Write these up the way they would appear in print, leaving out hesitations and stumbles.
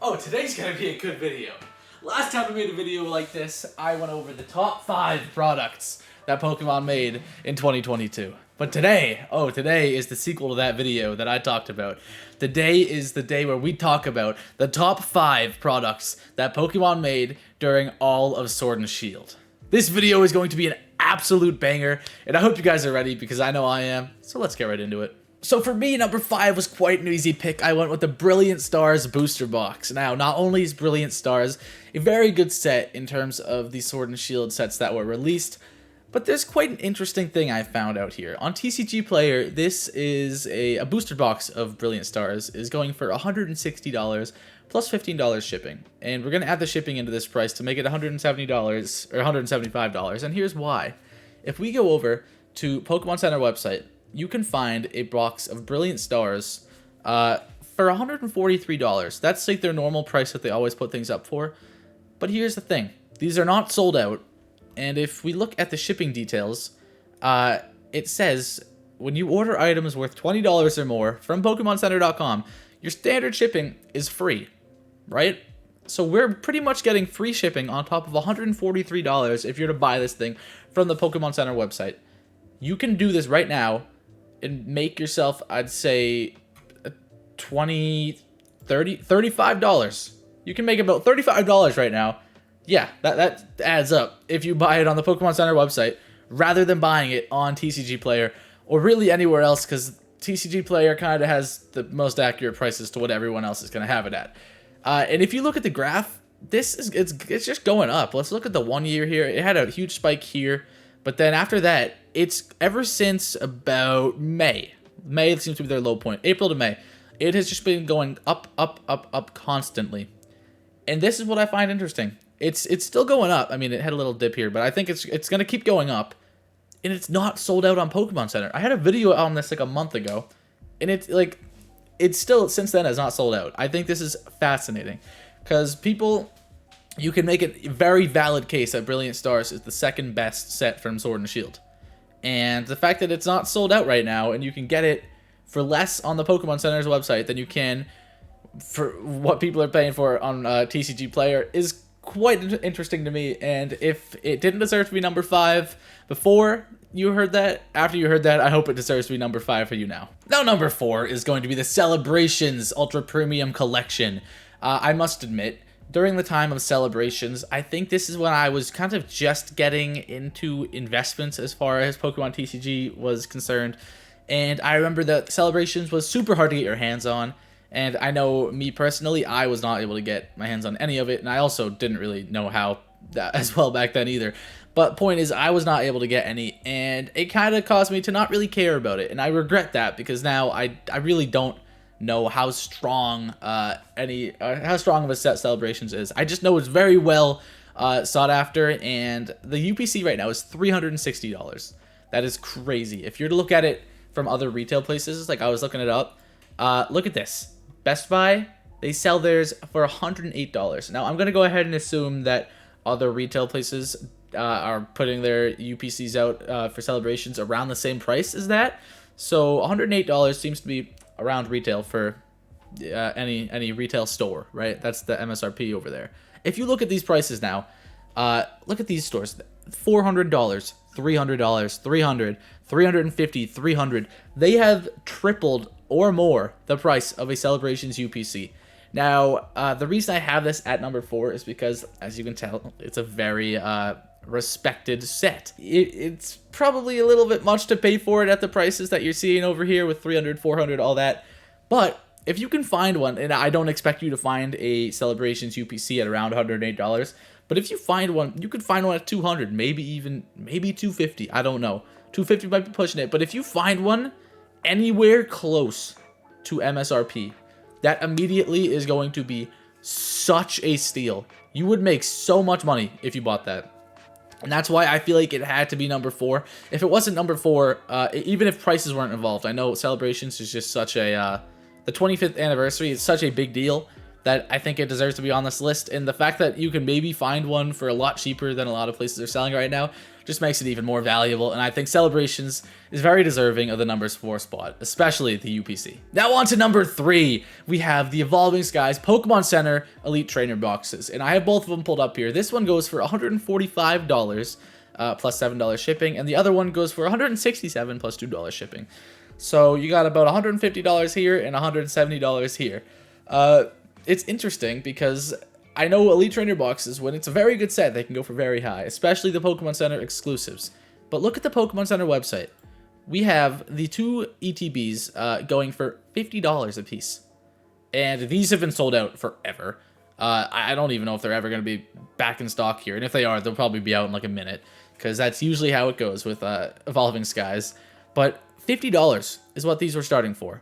Oh, today's gonna be a good video. Last time I made a video like this, I went over the top 5 products that Pokemon made in 2022. But today is the sequel to that video that I talked about. Today is the day where we talk about the top 5 products that Pokemon made during all of Sword and Shield. This video is going to be an absolute banger, and I hope you guys are ready because I know I am, so let's get right into it. So for me, number 5 was quite an easy pick. I went with the Brilliant Stars booster box. Now, not only is Brilliant Stars a very good set in terms of the Sword and Shield sets that were released, but there's quite an interesting thing I found out here. On TCG Player, this is a booster box of Brilliant Stars is going for $160 plus $15 shipping. And we're going to add the shipping into this price to make it $170 or $175. And here's why. If we go over to Pokemon Center website, you can find a box of Brilliant Stars for $143. That's like their normal price that they always put things up for. But here's the thing. These are not sold out. And if we look at the shipping details, it says when you order items worth $20 or more from PokemonCenter.com, your standard shipping is free, right? So we're pretty much getting free shipping on top of $143 if you're to buy this thing from the Pokemon Center website. You can do this right now and make yourself, I'd say, $35. You can make about $35 right now. Yeah, that adds up if you buy it on the Pokemon Center website rather than buying it on TCG Player or really anywhere else, because TCG Player kind of has the most accurate prices to what everyone else is going to have it at. And if you look at the graph, it's just going up. Let's look at the 1 year here. It had a huge spike here, but then after that, it's ever since about May. May seems to be their low point. April to May, it has just been going up constantly. And this is what I find interesting. It's still going up. I mean, it had a little dip here, but I think it's going to keep going up. And it's not sold out on Pokemon Center. I had a video on this like a month ago, and it's still, since then, has not sold out. I think this is fascinating because you can make a very valid case that Brilliant Stars is the second best set from Sword and Shield. And the fact that it's not sold out right now and you can get it for less on the Pokemon Center's website than you can for what people are paying for on TCG Player is quite interesting to me. And if it didn't deserve to be number 5 before you heard that, after you heard that, I hope it deserves to be number 5 for you now. Now number 4 is going to be the Celebrations Ultra Premium Collection. I must admit, during the time of Celebrations, I think this is when I was kind of just getting into investments as far as Pokemon TCG was concerned. And I remember that Celebrations was super hard to get your hands on. And I know me personally, I was not able to get my hands on any of it. And I also didn't really know how as well back then either. But point is, I was not able to get any. And it kind of caused me to not really care about it. And I regret that because now I really don't know how strong how strong of a set Celebrations is. I just know it's very well sought after, and the UPC right now is $360. That is crazy. If you're to look at it from other retail places, like I was looking it up, look at this. Best Buy, they sell theirs for $108. Now I'm gonna go ahead and assume that other retail places are putting their UPCs out for Celebrations around the same price as that. So $108 seems to be around retail for any retail store, right? That's the MSRP over there. If you look at these prices now, look at these stores: $400, $300, $300, $350, $300. They have tripled or more the price of a Celebrations UPC. Now, the reason I have this at number 4 is because, as you can tell, it's a very respected set. It's probably a little bit much to pay for it at the prices that you're seeing over here with $300, $400, all that. But if you can find one, and I don't expect you to find a Celebrations UPC at around $108, but if you find one, you could find one at $200, maybe $250. I don't know. $250 might be pushing it, but if you find one anywhere close to MSRP, that immediately is going to be such a steal. You would make so much money if you bought that. And that's why I feel like it had to be number 4. If it wasn't number 4, even if prices weren't involved, I know Celebrations is just such a... the 25th anniversary is such a big deal that I think it deserves to be on this list. And the fact that you can maybe find one for a lot cheaper than a lot of places are selling right now just makes it even more valuable, and I think Celebrations is very deserving of the number 4 spot, especially the UPC. Now on to number 3, we have the Evolving Skies Pokemon Center Elite Trainer boxes, and I have both of them pulled up here. This one goes for $145 plus $7 shipping, and the other one goes for $167 plus $2 shipping. So you got about $150 here and $170 here. It's interesting because I know Elite Trainer boxes, when it's a very good set, they can go for very high, especially the Pokemon Center exclusives. But look at the Pokemon Center website. We have the 2 ETBs going for $50 a piece. And these have been sold out forever. I don't even know if they're ever going to be back in stock here. And if they are, they'll probably be out in like a minute, because that's usually how it goes with Evolving Skies. But $50 is what these were starting for.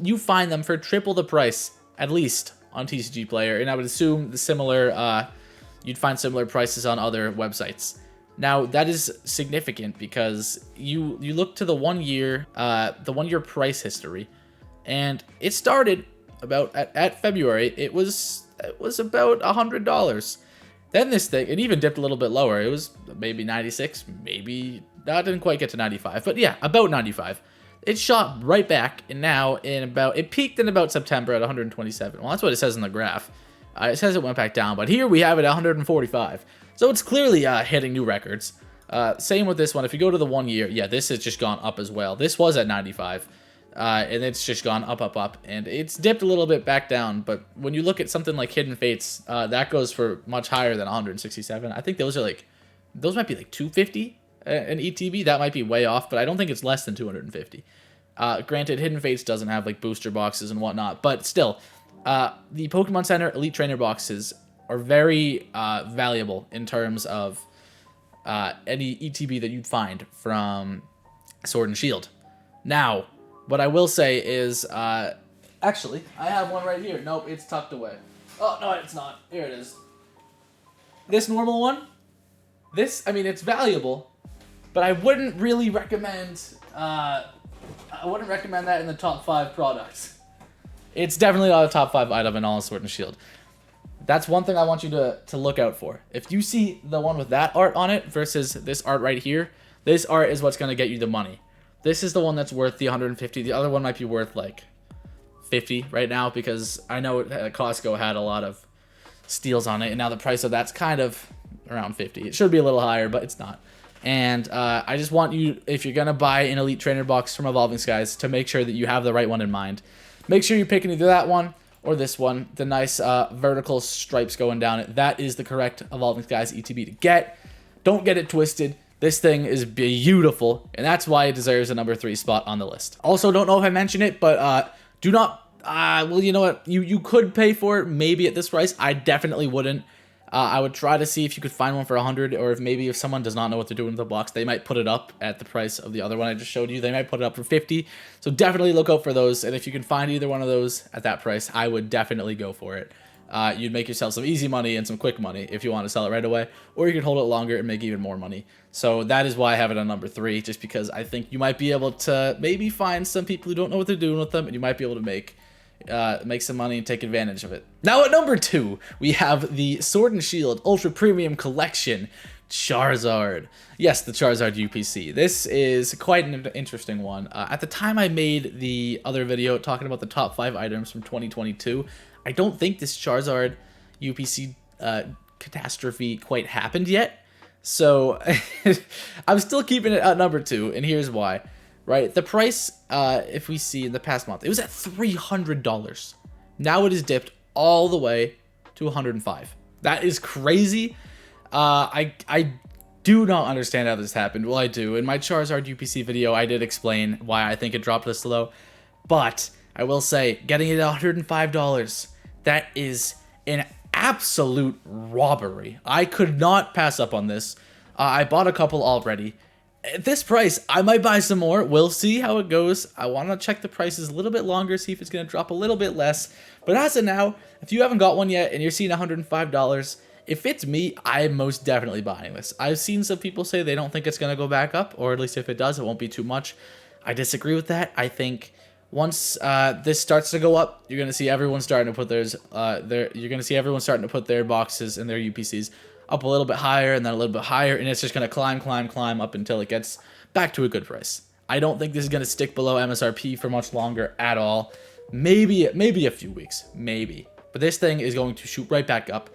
You find them for triple the price, at least, on TCG Player, and I would assume the similar, you'd find similar prices on other websites. Now, that is significant because you look to the 1 year, price history, and it started about at February. It was about $100. Then this thing, it even dipped a little bit lower. It was maybe 96, maybe that didn't quite get to 95, but yeah, about 95. It shot right back, and now it peaked in about September at 127. Well, that's what it says in the graph. It says it went back down, but here we have it at 145. So it's clearly hitting new records. Same with this one. If you go to the 1 year, yeah, this has just gone up as well. This was at 95, and it's just gone up, and it's dipped a little bit back down. But when you look at something like Hidden Fates, that goes for much higher than 167. I think those might be like 250. An ETB, that might be way off, but I don't think it's less than 250. Granted, Hidden Fates doesn't have like booster boxes and whatnot, but still, the Pokemon Center Elite Trainer boxes are very valuable in terms of any ETB that you'd find from Sword and Shield. Now, what I will say is, actually, I have one right here. Nope, it's tucked away. Oh, no, it's not. Here it is. This normal one, it's valuable, but I wouldn't really recommend, that in the top 5 products. It's definitely not a top 5 item in all of Sword and Shield. That's one thing I want you to look out for. If you see the one with that art on it versus this art right here, this art is what's going to get you the money. This is the one that's worth the 150. The other one might be worth like 50 right now, because I know Costco had a lot of steals on it, and now the price of that's kind of around 50. It should be a little higher, but it's not. And I just want you, if you're going to buy an Elite Trainer box from Evolving Skies, to make sure that you have the right one in mind. Make sure you're picking either that one or this one, the nice vertical stripes going down it. That is the correct Evolving Skies ETB to get. Don't get it twisted. This thing is beautiful, and that's why it deserves a number 3 spot on the list. Also, don't know if I mentioned it, but do not, well, you know what? You could pay for it maybe at this price. I definitely wouldn't. I would try to see if you could find one for 100, or if someone does not know what to do with the box, they might put it up at the price of the other one I just showed you. They might put it up for 50. So definitely look out for those. And if you can find either one of those at that price, I would definitely go for it. You'd make yourself some easy money and some quick money if you want to sell it right away, or you could hold it longer and make even more money. So that is why I have it on number 3, just because I think you might be able to maybe find some people who don't know what they're doing with them, and you might be able to make some money and take advantage of it. Now at number 2, we have the Sword and Shield Ultra Premium Collection Charizard. Yes, the Charizard UPC. This is quite an interesting one. At the time I made the other video talking about the top 5 items from 2022, I don't think this Charizard UPC catastrophe quite happened yet. So I'm still keeping it at number 2, and here's why. Right, the price, if we see in the past month, it was at $300. Now it has dipped all the way to $105. That is crazy. I do not understand how this happened. Well, I do. In my Charizard UPC video, I did explain why I think it dropped this low. But I will say, getting it at $105, that is an absolute robbery. I could not pass up on this. I bought a couple already. At this price, I might buy some more. We'll see how it goes. I want to check the prices a little bit longer, see if it's going to drop a little bit less. But as of now, if you haven't got one yet and you're seeing $105, if it's me, I'm most definitely buying this. I've seen some people say they don't think it's going to go back up, or at least if it does, it won't be too much. I disagree with that. I think once this starts to go up, you're going to see everyone starting to put theirs. You're going to see everyone starting to put their boxes and their UPCs up a little bit higher and then a little bit higher, and it's just going to climb up until it gets back to a good price. I don't think this is going to stick below MSRP for much longer at all. Maybe a few weeks, maybe. But this thing is going to shoot right back up.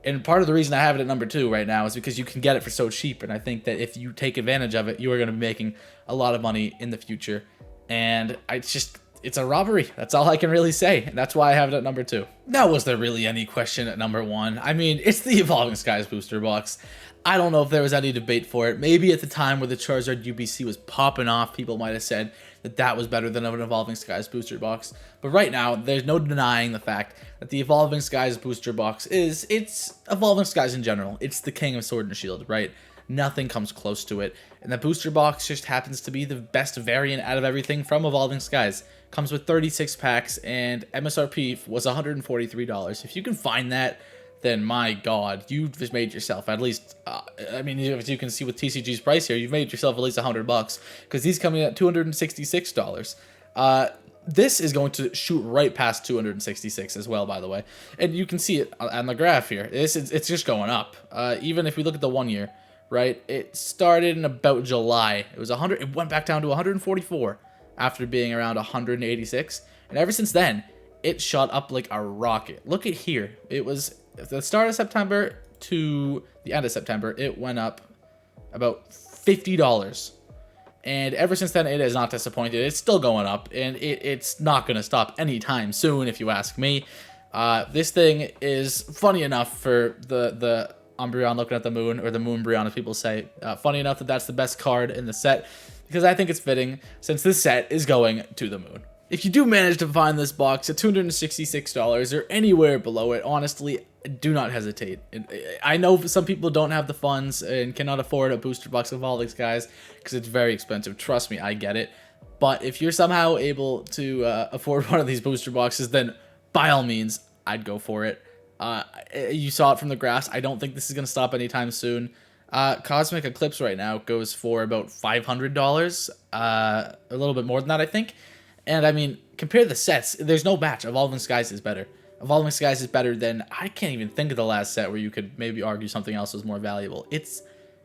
And part of the reason I have it at number 2 right now is because you can get it for so cheap. And I think that if you take advantage of it, you are going to be making a lot of money in the future. And it's a robbery. That's all I can really say. And that's why I have it at number 2. Now, was there really any question at number 1? I mean, it's the Evolving Skies booster box. I don't know if there was any debate for it. Maybe at the time where the Charizard UPC was popping off, people might have said that that was better than an Evolving Skies booster box. But right now, there's no denying the fact that the Evolving Skies booster box it's Evolving Skies in general. It's the king of Sword and Shield, right? Nothing comes close to it. And the booster box just happens to be the best variant out of everything from Evolving Skies. Comes with 36 packs, and MSRP was $143. If you can find that, then my god, you've just made yourself at least, I mean, as you can see with TCG's price here, you've made yourself at least $100, because these coming at $266. This is going to shoot right past 266 as well, by the way, and you can see it on the graph here. It's just going up. Even if we look at the 1 year, right, it started in about July. It was 100. It went back down to 144 after being around 186, and ever since then, it shot up like a rocket. Look at here. It was the start of September to the end of September, it went up about $50. And ever since then, it has not disappointed. It's still going up, and it's not going to stop anytime soon, if you ask me. This thing is funny enough for the Umbreon looking at the moon, or the Moonbreon, as people say. Funny enough that that's the best card in the set, because I think it's fitting, since this set is going to the moon. If you do manage to find this box at $266 or anywhere below it, honestly, do not hesitate. I know some people don't have the funds and cannot afford a booster box of Evolving Skies because it's very expensive. Trust me, I get it. But if you're somehow able to afford one of these booster boxes, then by all means, I'd go for it. You saw it from the graphs. I don't think this is going to stop anytime soon. Cosmic Eclipse right now goes for about $500. A little bit more than that, I think. And I mean, compare the sets. There's no match. Evolving Skies is better. Evolving Skies is better than, I can't even think of the last set where you could maybe argue something else was more valuable. It's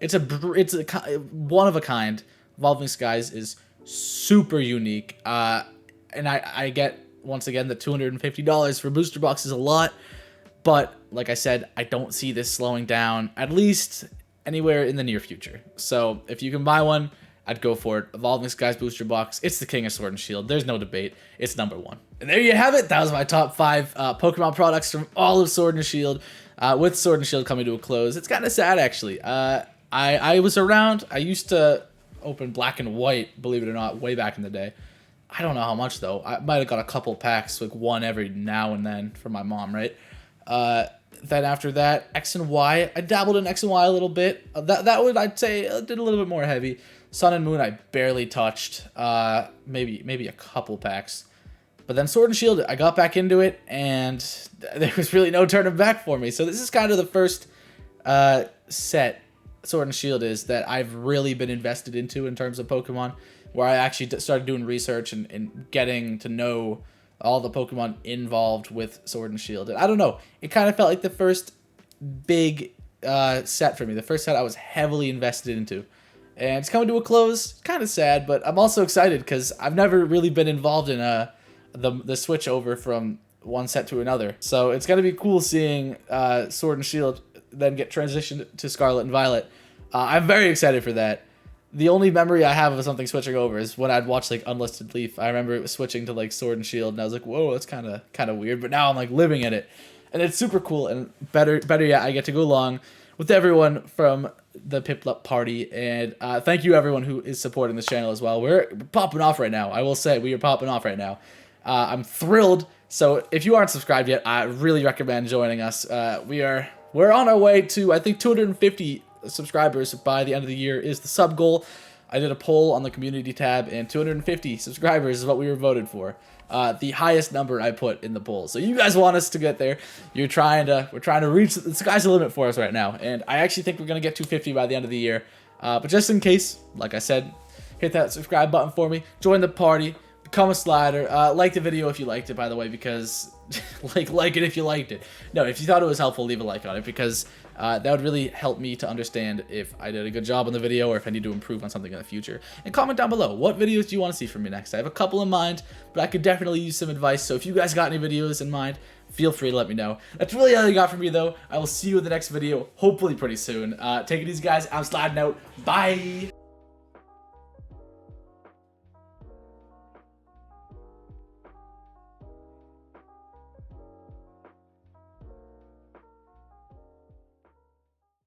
a one of a kind. Evolving Skies is super unique. And I get, once again, the $250 for booster box is a lot. But like I said, I don't see this slowing down, at least anywhere in the near future. So if you can buy one, I'd go for it. Evolving Skies booster box. It's the king of Sword and Shield. There's no debate. It's number 1. And there you have it. That was my top 5 Pokemon products from all of Sword and Shield. With Sword and Shield coming to a close, it's kind of sad, actually. I was around. I used to open Black and White, believe it or not, way back in the day. I don't know how much, though. I might have got a couple packs, like one every now and then from my mom, right? Then after that, X and Y. I dabbled in X and Y a little bit. That would, I'd say, did a little bit more heavy. Sun and Moon I barely touched, maybe a couple packs. But then Sword and Shield, I got back into it, and there was really no turning back for me. So this is kind of the first set, Sword and Shield is, that I've really been invested into in terms of Pokemon, where I actually started doing research and getting to know all the Pokemon involved with Sword and Shield. And I don't know, it kind of felt like the first big set for me, the first set I was heavily invested into. And it's coming to a close. Kind of sad, but I'm also excited because I've never really been involved in the switch over from one set to another. So it's going to be cool seeing Sword and Shield then get transitioned to Scarlet and Violet. I'm very excited for that. The only memory I have of something switching over is when I'd watch like Unlisted Leaf. I remember it was switching to like Sword and Shield, and I was like, whoa, that's kind of weird. But now I'm like living in it, and it's super cool. And better yet, I get to go along with everyone from the Piplup party, and thank you everyone who is supporting this channel as well. We're popping off right now. I will say we are popping off right now. I'm thrilled. So if you aren't subscribed yet, I really recommend joining us. We're on our way to, I think, 250 subscribers by the end of the year is the sub goal. I did a poll on the community tab, and 250 subscribers is what we were voted for. The highest number I put in the poll. So you guys want us to get there. We're trying to reach, the sky's the limit for us right now. And I actually think we're going to get 250 by the end of the year. But just in case, like I said, hit that subscribe button for me. Join the party. comment slider. Like the video if you liked it, by the way, because like it if you liked it. No, if you thought it was helpful, leave a like on it, because that would really help me to understand if I did a good job on the video or if I need to improve on something in the future. And comment down below, what videos do you want to see from me next? I have a couple in mind, but I could definitely use some advice. So if you guys got any videos in mind, feel free to let me know. That's really all you got from me, though. I will see you in the next video, hopefully pretty soon. Take it easy, guys. I'm sliding out. Bye.